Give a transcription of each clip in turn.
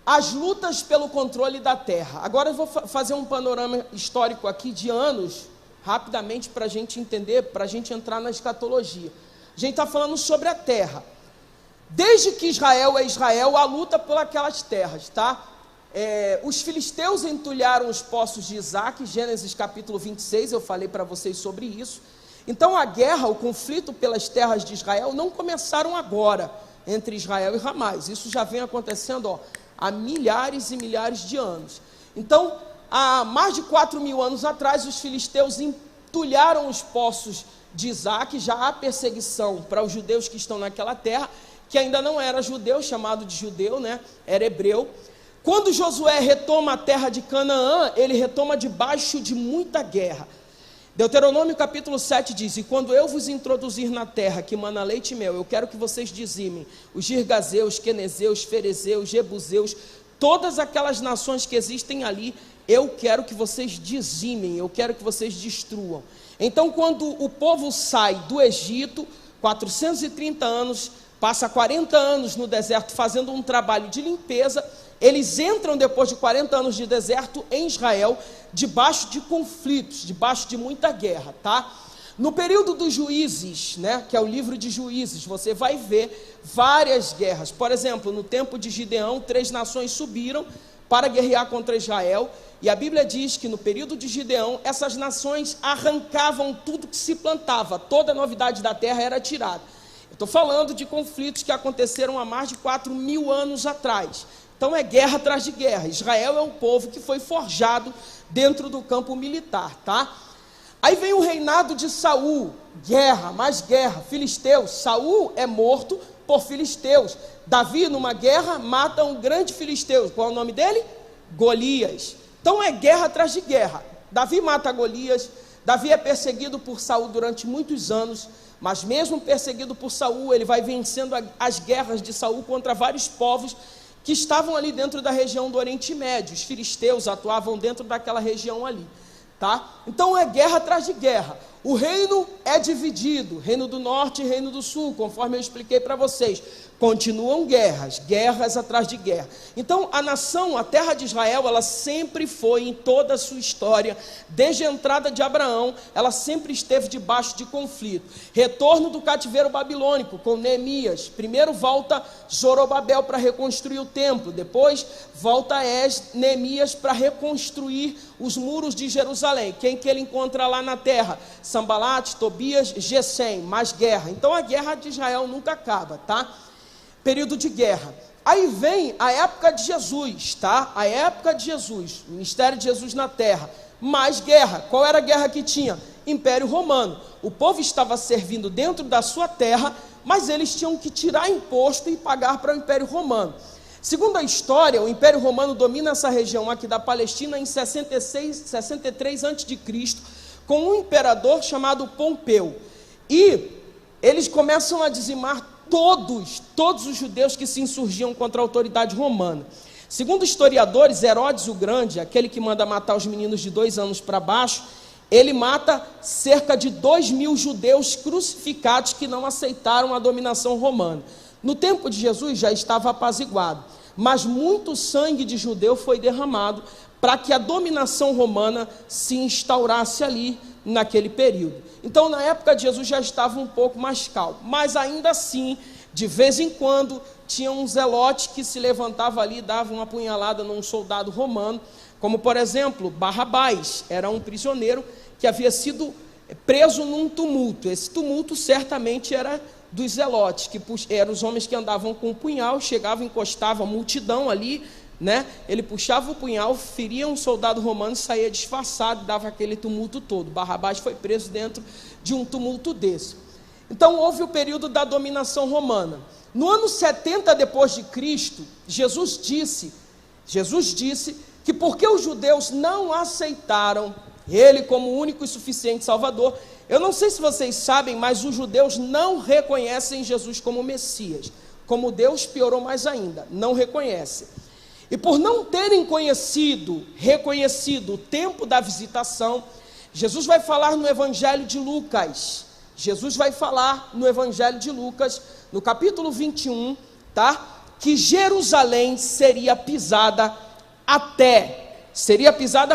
as lutas pelo controle da terra. Agora eu vou fazer um panorama histórico aqui de anos, rapidamente, para a gente entender, para a gente entrar na escatologia. A gente está falando sobre a terra. Desde que Israel é Israel, a luta por aquelas terras, tá? Os filisteus entulharam os poços de Isaac, Gênesis capítulo 26, eu falei para vocês sobre isso. Então a guerra, o conflito pelas terras de Israel não começaram agora, entre Israel e Ramais. Isso já vem acontecendo, há milhares e milhares de anos. Então, há mais de 4.000 anos atrás, os filisteus entulharam os poços de Isaac. Já há perseguição para os judeus que estão naquela terra, que ainda não era judeu, chamado de judeu, né? Era hebreu. Quando Josué retoma a terra de Canaã, ele retoma debaixo de muita guerra. Deuteronômio capítulo 7 diz: e quando eu vos introduzir na terra que mana leite e mel, eu quero que vocês dizimem os girgazeus, quenezeus, ferezeus, jebuseus, todas aquelas nações que existem ali, eu quero que vocês dizimem, eu quero que vocês destruam. Então, quando o povo sai do Egito, 430 anos, passa 40 anos no deserto fazendo um trabalho de limpeza, eles entram depois de 40 anos de deserto em Israel, debaixo de conflitos, debaixo de muita guerra, tá? No período dos juízes, né, que é o livro de Juízes, você vai ver várias guerras. Por exemplo, no tempo de Gideão, 3 nações subiram para guerrear contra Israel, e a Bíblia diz que no período de Gideão, essas nações arrancavam tudo que se plantava, toda a novidade da terra era tirada. Eu estou falando de conflitos que aconteceram há mais de 4.000 anos atrás. Então é guerra atrás de guerra. Israel é um povo que foi forjado dentro do campo militar, tá? Aí vem o reinado de Saul, guerra, mais guerra, filisteus. Saul é morto por filisteus. Davi, numa guerra, mata um grande filisteu. Qual é o nome dele? Golias. Então é guerra atrás de guerra. Davi mata Golias. Davi é perseguido por Saul durante muitos anos, mas mesmo perseguido por Saul, ele vai vencendo as guerras de Saul contra vários povos que estavam ali dentro da região do Oriente Médio. Os filisteus atuavam dentro daquela região ali, tá? Então é guerra atrás de guerra. O reino é dividido, reino do norte e reino do sul, conforme eu expliquei para vocês. Continuam guerras, guerras atrás de guerra. Então a nação, a terra de Israel, ela sempre foi, em toda a sua história, desde a entrada de Abraão, ela sempre esteve debaixo de conflito. Retorno do cativeiro babilônico com Neemias. Primeiro volta Zorobabel para reconstruir o templo, depois volta Neemias para reconstruir os muros de Jerusalém. Quem que ele encontra lá na terra? Sambalate, Tobias, Gesem, mais guerra. Então a guerra de Israel nunca acaba, tá? Período de guerra. Aí vem a época de Jesus, tá? A época de Jesus, o ministério de Jesus na terra. Mais guerra. Qual era a guerra que tinha? Império Romano. O povo estava servindo dentro da sua terra, mas eles tinham que tirar imposto e pagar para o Império Romano. Segundo a história, o Império Romano domina essa região aqui da Palestina em 63 a.C., com um imperador chamado Pompeu. E eles começam a dizimar todos os judeus que se insurgiam contra a autoridade romana. Segundo historiadores, Herodes o Grande, aquele que manda matar os meninos de 2 anos para baixo, ele mata cerca de 2.000 judeus crucificados que não aceitaram a dominação romana. No tempo de Jesus já estava apaziguado, mas muito sangue de judeu foi derramado para que a dominação romana se instaurasse ali naquele período. Então, na época de Jesus já estava um pouco mais calmo, mas ainda assim, de vez em quando, tinha um zelote que se levantava ali e dava uma apunhalada num soldado romano, como por exemplo, Barrabás, era um prisioneiro que havia sido preso num tumulto. Esse tumulto certamente era dos zelotes, que eram os homens que andavam com o punhal, chegavam, encostavam a multidão ali, né? Ele puxava o punhal, feria um soldado romano, saía disfarçado, dava aquele tumulto todo. Barrabás foi preso dentro de um tumulto desse. Então houve o período da dominação romana. No ano 70 depois de Cristo, Jesus disse que porque os judeus não aceitaram ele como único e suficiente Salvador, eu não sei se vocês sabem, mas os judeus não reconhecem Jesus como Messias. Como Deus, piorou mais ainda, não reconhecem. E por não terem reconhecido o tempo da visitação, Jesus vai falar no Evangelho de Lucas. Jesus vai falar no Evangelho de Lucas, no capítulo 21, tá? que Jerusalém seria pisada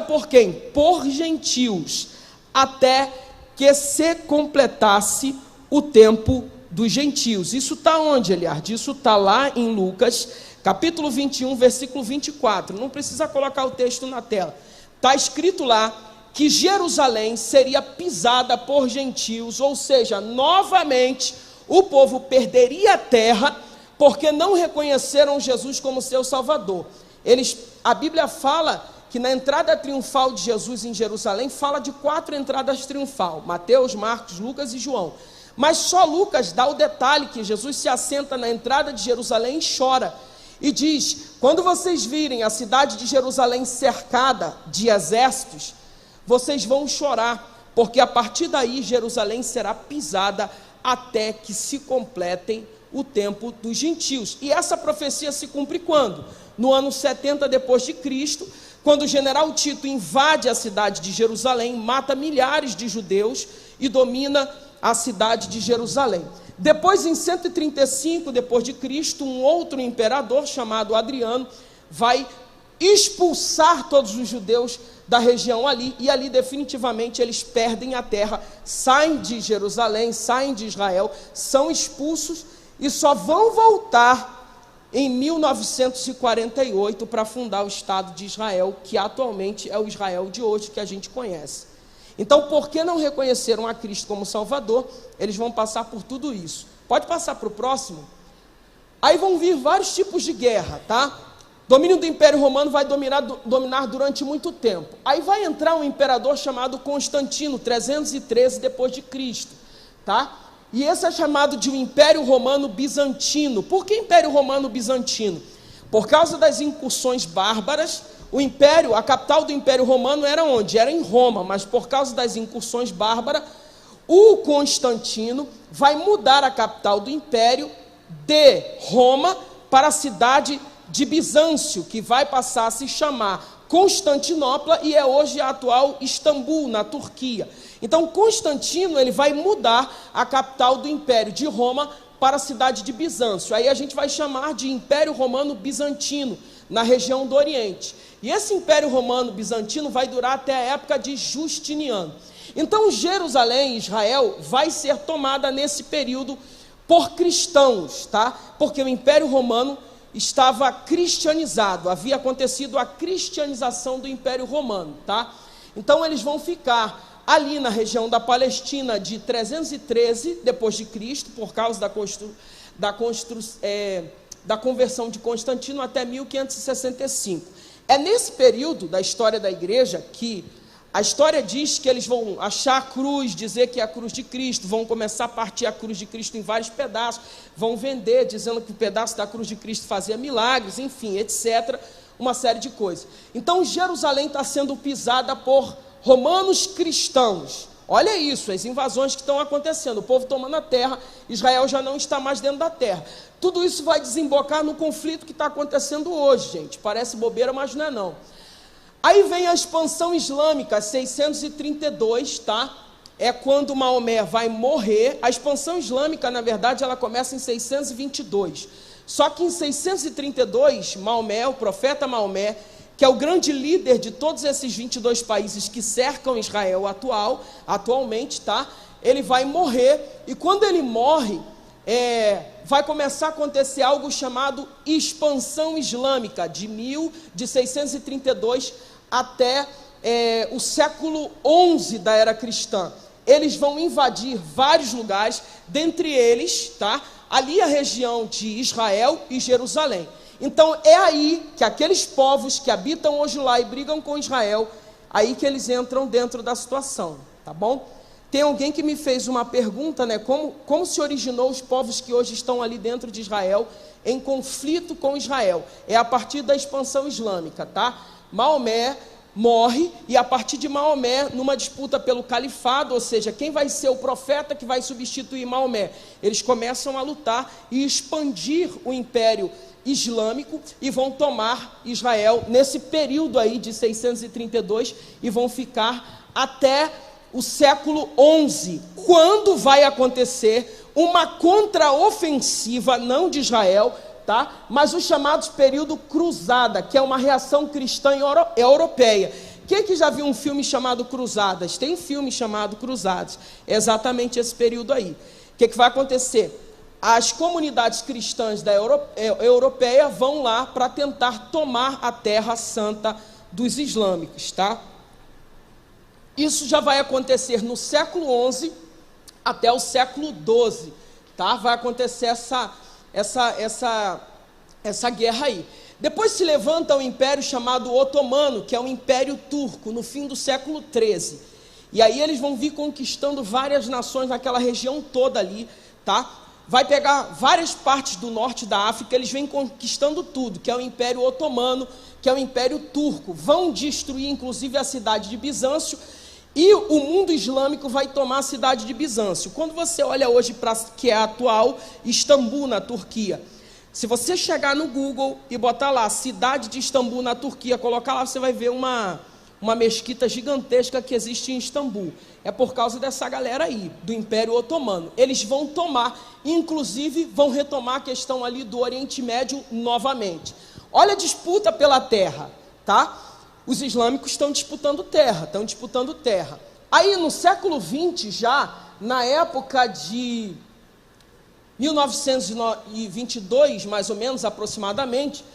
por quem? Por gentios, até que se completasse o tempo dos gentios. Isso está onde, Eliardo? Isso está lá em Lucas, capítulo 21, versículo 24. Não precisa colocar o texto na tela. Está escrito lá que Jerusalém seria pisada por gentios, ou seja, novamente o povo perderia a terra, porque não reconheceram Jesus como seu Salvador. A Bíblia fala que na entrada triunfal de Jesus em Jerusalém, fala de 4 entradas triunfal: Mateus, Marcos, Lucas e João. Mas só Lucas dá o detalhe que Jesus se assenta na entrada de Jerusalém e chora. E diz: quando vocês virem a cidade de Jerusalém cercada de exércitos, vocês vão chorar, porque a partir daí Jerusalém será pisada até que se completem o tempo dos gentios. E essa profecia se cumpre quando? No ano 70 depois de Cristo, quando o general Tito invade a cidade de Jerusalém, mata milhares de judeus e domina a cidade de Jerusalém. Depois, em 135 depois de Cristo, um outro imperador chamado Adriano vai expulsar todos os judeus da região ali, e ali definitivamente eles perdem a terra, saem de Jerusalém, saem de Israel, são expulsos e só vão voltar em 1948 para fundar o Estado de Israel, que atualmente é o Israel de hoje que a gente conhece. Então, porque não reconheceram a Cristo como Salvador, eles vão passar por tudo isso. Pode passar para o próximo? Aí vão vir vários tipos de guerra, tá? Domínio do Império Romano vai dominar durante muito tempo. Aí vai entrar um imperador chamado Constantino, 313 depois de Cristo, tá? E esse é chamado de um Império Romano Bizantino. Por que Império Romano Bizantino? Por causa das incursões bárbaras. A capital do Império Romano era onde? Era em Roma, mas por causa das incursões bárbaras, o Constantino vai mudar a capital do Império de Roma para a cidade de Bizâncio, que vai passar a se chamar Constantinopla e é hoje a atual Istambul, na Turquia. Então, Constantino ele vai mudar a capital do Império de Roma para a cidade de Bizâncio. Aí a gente vai chamar de Império Romano Bizantino, na região do Oriente. E esse Império Romano Bizantino vai durar até a época de Justiniano. Então, Jerusalém, Israel, vai ser tomada nesse período por cristãos, tá? Porque o Império Romano estava cristianizado, havia acontecido a cristianização do Império Romano, tá? Então, eles vão ficar ali na região da Palestina de 313 depois de Cristo, por causa da conversão de Constantino, até 1565. É nesse período da história da igreja que a história diz que eles vão achar a cruz, dizer que é a cruz de Cristo, vão começar a partir a cruz de Cristo em vários pedaços, vão vender dizendo que o pedaço da cruz de Cristo fazia milagres, enfim, etc., uma série de coisas. Então Jerusalém está sendo pisada por romanos cristãos. Olha isso, as invasões que estão acontecendo, o povo tomando a terra, Israel já não está mais dentro da terra. Tudo isso vai desembocar no conflito que está acontecendo hoje, gente. Parece bobeira, mas não é não. Aí vem a expansão islâmica, 632, tá? É quando Maomé vai morrer. A expansão islâmica, na verdade, ela começa em 622. Só que em 632, Maomé, o profeta Maomé, que é o grande líder de todos esses 22 países que cercam Israel atualmente, tá? Ele vai morrer, e quando ele morre, vai começar a acontecer algo chamado expansão islâmica, de 632 até o século XI da era cristã. Eles vão invadir vários lugares, dentre eles, tá? Ali a região de Israel e Jerusalém. Então é aí que aqueles povos que habitam hoje lá e brigam com Israel, aí que eles entram dentro da situação, tá bom? Tem alguém que me fez uma pergunta, né? Como se originou os povos que hoje estão ali dentro de Israel, em conflito com Israel? É a partir da expansão islâmica, tá? Maomé morre, e a partir de Maomé, numa disputa pelo califado, ou seja, quem vai ser o profeta que vai substituir Maomé? Eles começam a lutar e expandir o império islâmico e vão tomar Israel nesse período aí de 632 e vão ficar até o século XI, quando vai acontecer uma contraofensiva, não de Israel, tá? Mas os chamados período cruzada, que é uma reação cristã europeia. Quem que já viu um filme chamado Cruzadas? Tem um filme chamado Cruzadas, é exatamente esse período aí. O que vai acontecer? As comunidades cristãs da europeia vão lá para tentar tomar a terra santa dos islâmicos, tá? Isso já vai acontecer no século XI até o século XII, tá? Vai acontecer essa guerra aí. Depois se levanta um império chamado Otomano, que é o Império Turco, no fim do século XIII. E aí eles vão vir conquistando várias nações naquela região toda ali, tá? Vai pegar várias partes do norte da África, eles vêm conquistando tudo, que é o Império Otomano, que é o Império Turco. Vão destruir, inclusive, a cidade de Bizâncio, e o mundo islâmico vai tomar a cidade de Bizâncio. Quando você olha hoje para que é a atual Istambul, na Turquia, se você chegar no Google e botar lá, cidade de Istambul, na Turquia, colocar lá, você vai ver uma mesquita gigantesca que existe em Istambul. É por causa dessa galera aí, do Império Otomano. Eles vão tomar, inclusive vão retomar a questão ali do Oriente Médio novamente. Olha a disputa pela terra, tá? Os islâmicos estão disputando terra, Aí no século XX já, na época de 1922, mais ou menos, aproximadamente,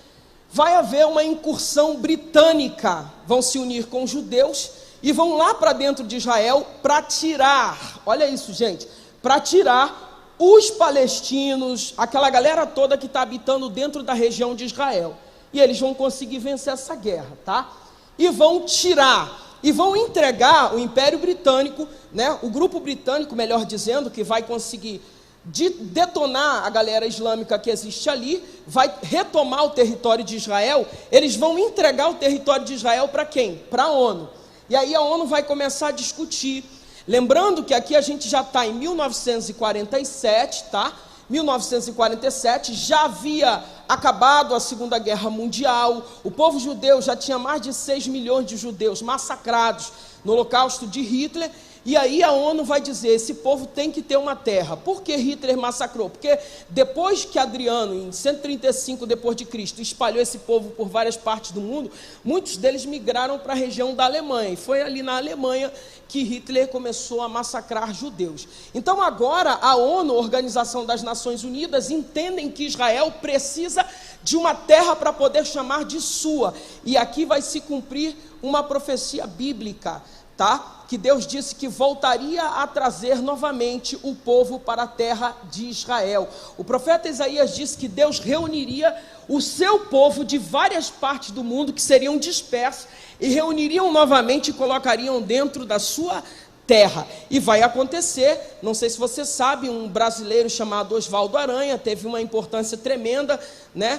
vai haver uma incursão britânica. Vão se unir com os judeus e vão lá para dentro de Israel para tirar, olha isso, gente, para tirar os palestinos, aquela galera toda que está habitando dentro da região de Israel. E eles vão conseguir vencer essa guerra, tá? E vão tirar, e vão entregar o Império Britânico, né? O grupo britânico, melhor dizendo, que vai conseguir detonar a galera islâmica que existe ali, vai retomar o território de Israel. Eles vão entregar o território de Israel para quem? Para a ONU. E aí a ONU vai começar a discutir. Lembrando que aqui a gente já está em 1947, tá? 1947, já havia acabado a Segunda Guerra Mundial, o povo judeu já tinha mais de 6 milhões de judeus massacrados no Holocausto de Hitler. E aí a ONU vai dizer, esse povo tem que ter uma terra. Por que Hitler massacrou? Porque depois que Adriano, em 135 depois de Cristo, espalhou esse povo por várias partes do mundo, muitos deles migraram para a região da Alemanha. E foi ali na Alemanha que Hitler começou a massacrar judeus. Então agora a ONU, Organização das Nações Unidas, entendem que Israel precisa de uma terra para poder chamar de sua. E aqui vai se cumprir uma profecia bíblica, tá? Que Deus disse que voltaria a trazer novamente o povo para a terra de Israel. O profeta Isaías disse que Deus reuniria o seu povo de várias partes do mundo que seriam dispersos e reuniriam novamente e colocariam dentro da sua terra. E vai acontecer, não sei se você sabe, um brasileiro chamado Oswaldo Aranha teve uma importância tremenda, né?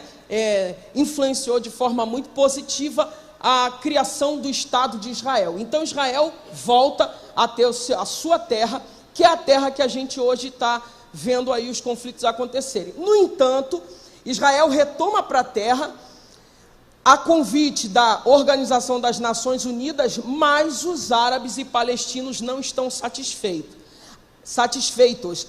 Influenciou de forma muito positiva a criação do Estado de Israel. Então Israel volta a ter a sua terra, que é a terra que a gente hoje está vendo aí os conflitos acontecerem. No entanto, Israel retoma para a terra a convite da Organização das Nações Unidas, mas os árabes e palestinos não estão satisfeitos.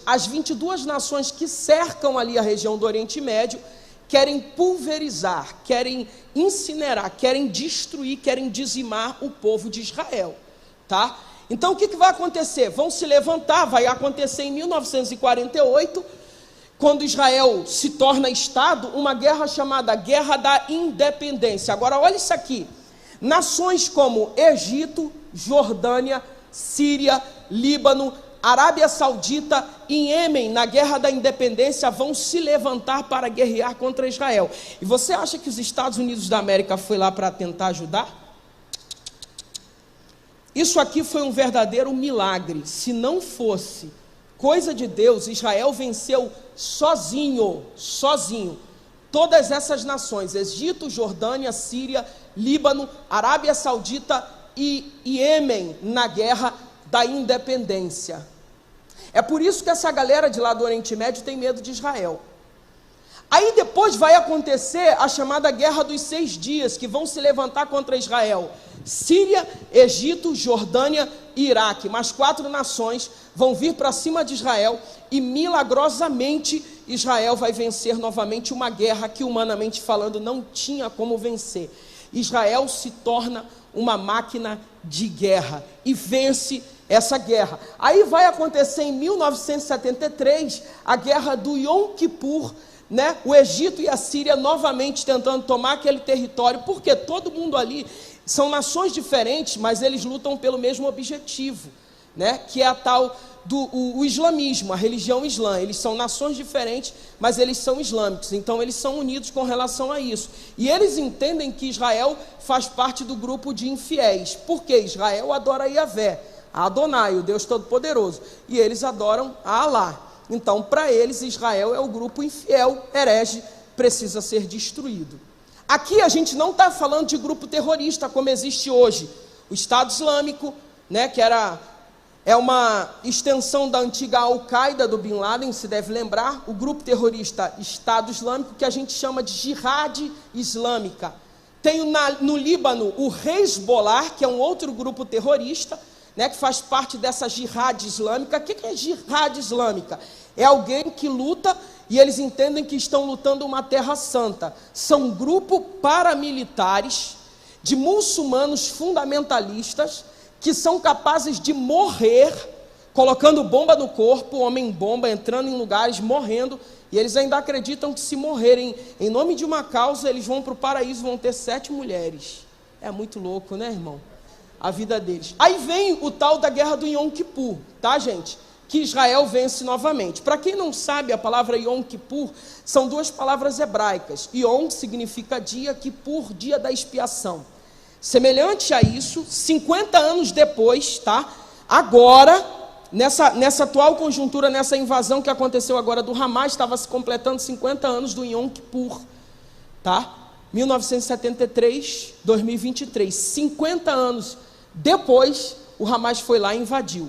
As 22 nações que cercam ali a região do Oriente Médio querem pulverizar, querem incinerar, querem destruir, querem dizimar o povo de Israel, tá? Então o que vai acontecer? Vão se levantar, vai acontecer em 1948, quando Israel se torna Estado, uma guerra chamada Guerra da Independência. Agora olha isso aqui, nações como Egito, Jordânia, Síria, Líbano, Arábia Saudita e Iêmen, na Guerra da Independência, vão se levantar para guerrear contra Israel. E você acha que os Estados Unidos da América foi lá para tentar ajudar? Isso aqui foi um verdadeiro milagre. Se não fosse coisa de Deus, Israel venceu sozinho todas essas nações, Egito, Jordânia, Síria, Líbano, Arábia Saudita e Iêmen, na Guerra da Independência. É por isso que essa galera de lá do Oriente Médio tem medo de Israel. Aí depois vai acontecer a chamada Guerra dos 6 Dias, que vão se levantar contra Israel: Síria, Egito, Jordânia e Iraque. Mais 4 nações vão vir para cima de Israel e milagrosamente Israel vai vencer novamente uma guerra que, humanamente falando, não tinha como vencer. Israel se torna uma máquina de guerra e vence essa guerra. Aí vai acontecer em 1973 a guerra do Yom Kippur, né? O Egito e a Síria novamente tentando tomar aquele território, porque todo mundo ali são nações diferentes, mas eles lutam pelo mesmo objetivo, né? Que é a tal do islamismo, a religião islã. Eles são nações diferentes, mas eles são islâmicos, então eles são unidos com relação a isso. E eles entendem que Israel faz parte do grupo de infiéis, porque Israel adora Yahvé, a Adonai, o Deus Todo-Poderoso, e eles adoram a Alá. Então, para eles, Israel é o grupo infiel, herege, precisa ser destruído. Aqui a gente não está falando de grupo terrorista, como existe hoje. O Estado Islâmico, né, que é uma extensão da antiga Al-Qaeda do Bin Laden, se deve lembrar, o grupo terrorista Estado Islâmico, que a gente chama de Jihad Islâmica. Tem no Líbano o Hezbollah, que é um outro grupo terrorista, né, que faz parte dessa Jihad Islâmica. O que é Jihad Islâmica? É alguém que luta e eles entendem que estão lutando uma terra santa. São um grupo paramilitares de muçulmanos fundamentalistas que são capazes de morrer, colocando bomba no corpo, homem-bomba, entrando em lugares, morrendo, e eles ainda acreditam que se morrerem em nome de uma causa, eles vão para o paraíso, vão ter 7 mulheres. É muito louco, né, irmão? A vida deles. Aí vem o tal da guerra do Yom Kippur, tá, gente? Que Israel vence novamente. Para quem não sabe, a palavra Yom Kippur são 2 palavras hebraicas. Yom significa dia, Kippur, dia da expiação. Semelhante a isso, 50 anos depois, tá? Agora, nessa atual conjuntura, nessa invasão que aconteceu agora do Hamas, estava se completando 50 anos do Yom Kippur, tá? 1973, 2023, 50 anos depois, o Hamas foi lá e invadiu.